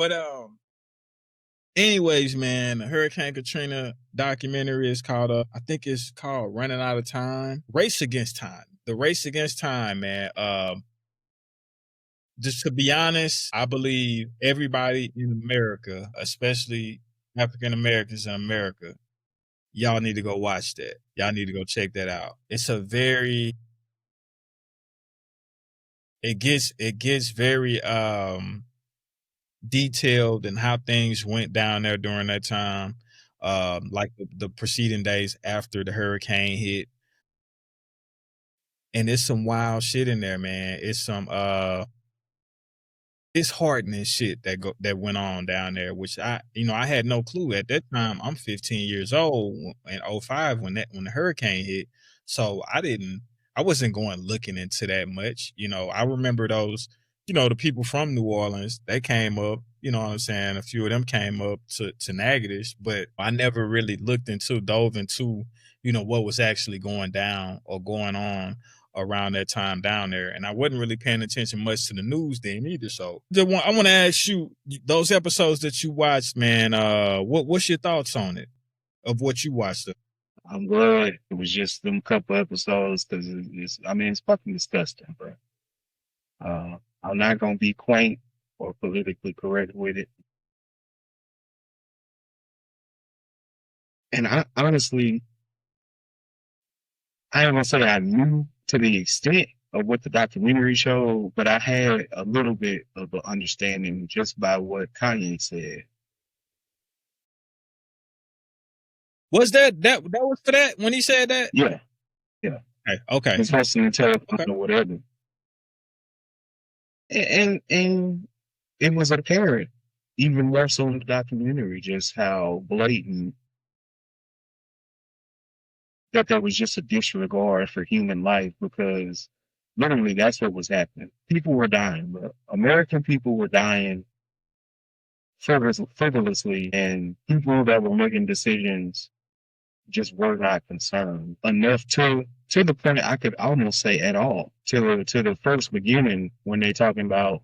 But anyways, man, the Hurricane Katrina documentary is called I think it's called Running Out of Time. Race Against Time. The Race Against Time, man. Just to be honest, I believe everybody in America, especially African Americans in America, y'all need to go watch that. Y'all need to go check that out. It's a very it gets very detailed in how things went down there during that time. Like the preceding days after the hurricane hit. And it's some wild shit in there, man. It's some disheartening shit that went on down there, which I had no clue at that time. I'm 15 years old in 05 when the hurricane hit, so I wasn't going looking into that much. I remember those, the people from New Orleans, they came up. You know what I'm saying? A few of them came up to Natchitoches, but I never really dove into, what was actually going down or going on around that time down there, and I wasn't really paying attention much to the news then either. So I want to ask you, those episodes that you watched, man, what's your thoughts on it, of what you watched? I'm glad it was just them couple episodes, because it's fucking disgusting, bro. I'm not gonna be quaint or politically correct with it, and I honestly, I don't want to say I knew to the extent of what the documentary showed, but I had a little bit of an understanding just by what Kanye said. Was that was for that when he said that? Yeah. Okay. He's listening to or whatever, and it was apparent, even more so in the documentary, just how blatant that was just a disregard for human life, because literally that's what was happening. People were dying, bro. American people were dying frivolously, and people that were making decisions just were not concerned enough to the point I could almost say at all, to the first beginning when they talking about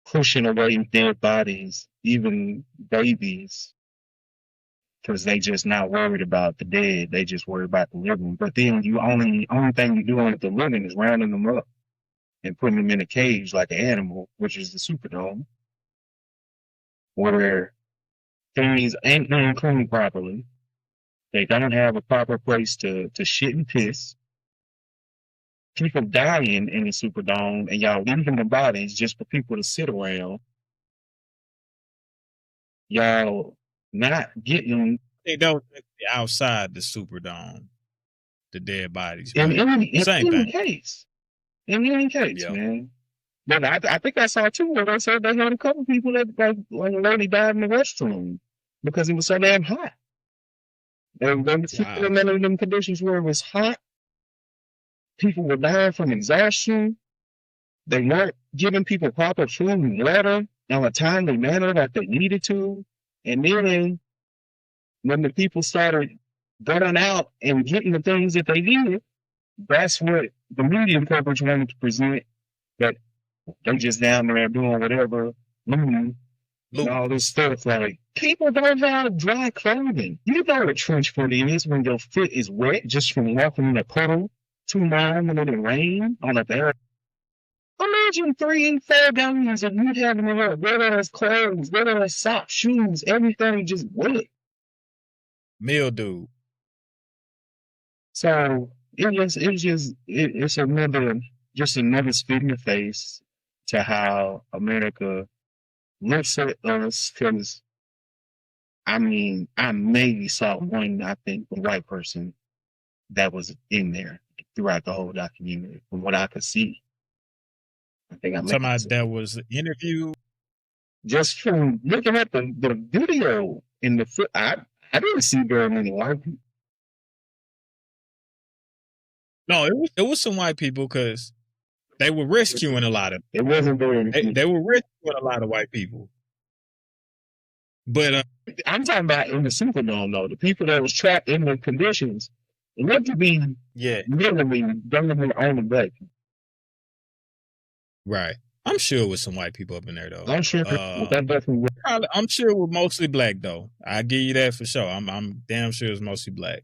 pushing away dead bodies, even babies, because they just not worried about the dead. They just worried about the living. But then only thing you doing with the living is rounding them up and putting them in a cage like an animal, which is the Superdome, where things ain't being cleaned properly. They don't have a proper place to shit and piss. People dying in the Superdome, and y'all leaving the bodies just for people to sit around. Y'all not getting. They don't outside the Superdome, the dead bodies. In any case, Yeah. man. But I think I saw too where they said they had a couple people that like a lady died in the restroom because it was so damn hot. And then in them conditions where it was hot, people were dying from exhaustion. They weren't giving people proper food and water in a timely manner that they needed to. And then when the people started burning out and getting the things that they needed, that's what the media coverage wanted to present, that they're just down there doing whatever, and all this stuff. Like, people don't have dry clothing. You know what trench foot is when your foot is wet just from walking in a puddle 2 miles in the rain on a bare. Imagine 3-4 days of you having to wear wet-ass clothes, wet-ass socks, shoes, everything just wet. Mildew. So it's another spit in the face to how America looks at us, because I maybe saw one, I think, white person that was in there throughout the whole documentary, from what I could see. I think somebody that was interviewed. Just from looking at the video in the foot, I didn't see very many white people. No, it was some white people, because they were rescuing a lot of. It wasn't very. They were rescuing a lot of white people. But I'm talking about in the Superdome, though. The people that was trapped in the conditions, it looked to be literally on the back. Right. I'm sure it was some white people up in there though. I'm sure that definitely was. Probably, I'm sure it was mostly black though. I give you that for sure. I'm damn sure it was mostly black.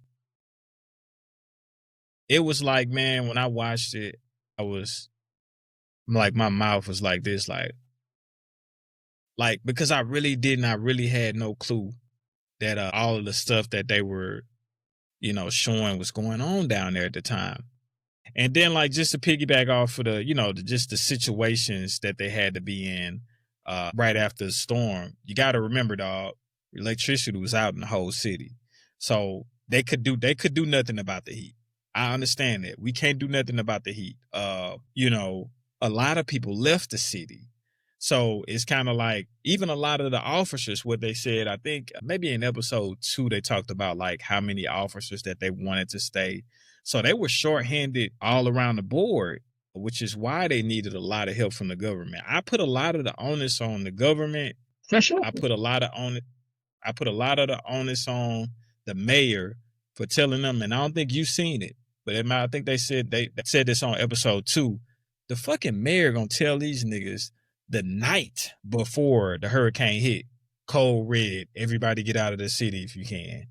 It was like, man, when I watched it, I was like, my mouth was like this, like because I really had no clue that all of the stuff that they were, showing was going on down there at the time. And then, like, just to piggyback off of just the situations that they had to be in right after the storm, you got to remember, dog, electricity was out in the whole city, so they could do nothing about the heat. I understand that we can't do nothing about the heat. A lot of people left the city, so it's kind of like even a lot of the officers, what they said, I think maybe in episode 2 they talked about like how many officers that they wanted to stay, so they were shorthanded all around the board, which is why they needed a lot of help from the government. I put a lot of the onus on the government. For sure. I put a lot of on I put a lot of the onus on the mayor for telling them, and I don't think you've seen it, but I think they said this on episode 2. The fucking mayor gonna tell these niggas the night before the hurricane hit, code red, everybody get out of the city if you can.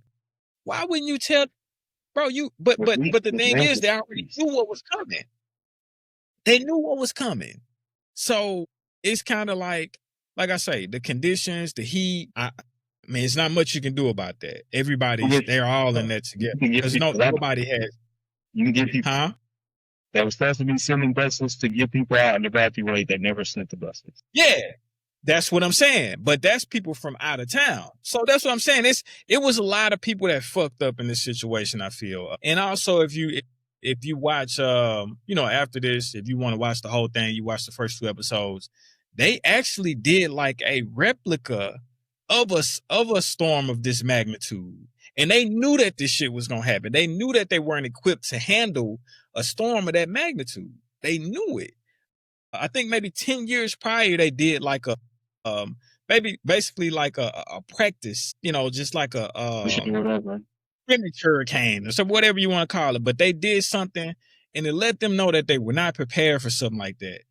Why wouldn't you tell, bro? But the thing is, they already knew what was coming. They knew what was coming. So it's kind of like I say, the conditions, the heat. I mean, it's not much you can do about that. They're all in that together because nobody has. You can get people. Huh? That was supposed to be sending buses to get people out and evacuate. That never sent the buses. Yeah, that's what I'm saying. But that's people from out of town. So that's what I'm saying. It was a lot of people that fucked up in this situation, I feel. And also, if you watch, after this, if you want to watch the whole thing, you watch the first 2 episodes. They actually did like a replica of a storm of this magnitude. And they knew that this shit was going to happen. They knew that they weren't equipped to handle a storm of that magnitude. They knew it. I think maybe 10 years prior, they did like a, basically like a practice, just like a scrimmage hurricane or so, whatever you want to call it. But they did something and it let them know that they were not prepared for something like that.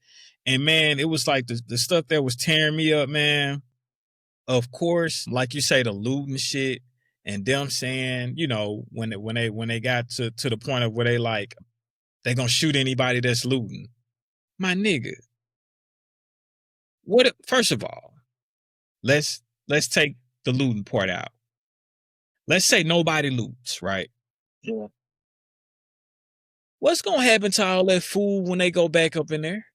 And man, it was like the stuff that was tearing me up, man. Of course, like you say, the looting shit and them saying, when they got to the point of where they gonna shoot anybody that's looting. My nigga, first of all, let's take the looting part out. Let's say nobody loots, right? Yeah. What's gonna happen to all that food when they go back up in there?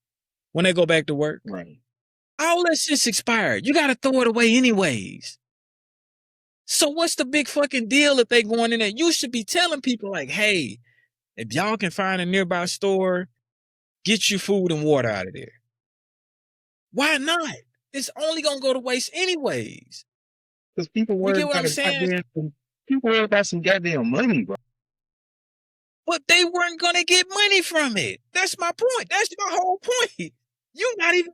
When they go back to work? Right. All that shit's expired. You gotta throw it away anyways. So what's the big fucking deal if they going in there? You should be telling people like, hey, if y'all can find a nearby store, get your food and water out of there. Why not? It's only gonna go to waste anyways. Because people worry about some goddamn money, bro. But they weren't gonna get money from it. That's my point. That's my whole point. You not even,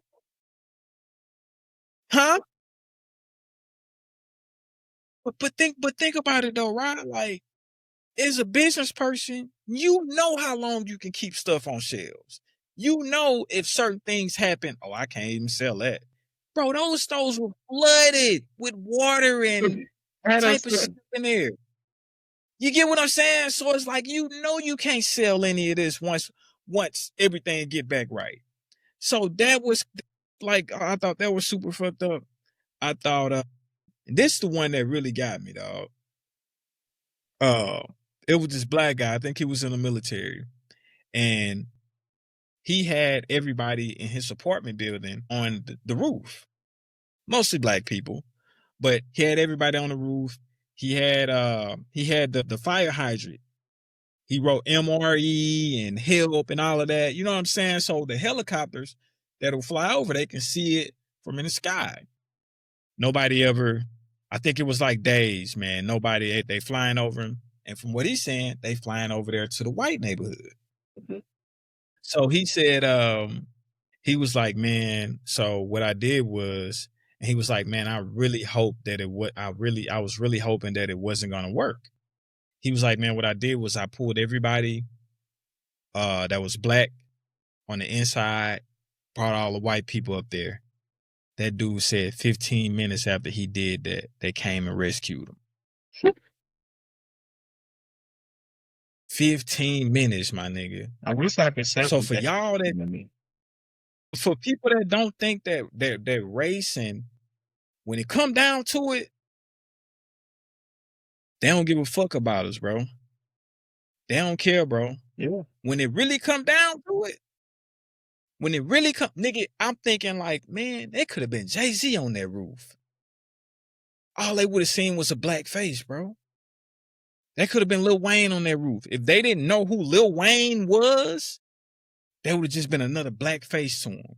huh? But think about it though, right? Like, as a business person, you know how long you can keep stuff on shelves. You know if certain things happen, I can't even sell that. Bro, those stores were flooded with water and type of shit in there. You get what I'm saying? So it's like, you can't sell any of this once everything get back right. So that was like, I thought that was super fucked up. I thought this is the one that really got me, dog. It was this black guy. I think he was in the military, and he had everybody in his apartment building on the roof, mostly black people, but he had everybody on the roof. He had the fire hydrant. He wrote MRE and help and all of that. You know what I'm saying? So the helicopters that'll fly over, they can see it from in the sky. Nobody ever, I think it was like days, man. Nobody, they flying over him. And from what he's saying, they flying over there to the white neighborhood. Mm-hmm. So he said, he was like, man, so what I did was, and he was like, man, I really hope that it would, I was really hoping that it wasn't going to work. He was like, man, what I did was I pulled everybody that was black on the inside, brought all the white people up there. That dude said 15 minutes after he did that, they came and rescued him. 15 minutes, my nigga. I wish I could say So for that. y'all that, for people that don't think that race, and when it come down to it, they don't give a fuck about us, bro. They don't care, bro. Yeah. When it really come down to it, nigga, I'm thinking like, man, it could have been Jay-Z on that roof. All they would have seen was a black face, bro. That could have been Lil Wayne on that roof. If they didn't know who Lil Wayne was, there would have just been another black face to him.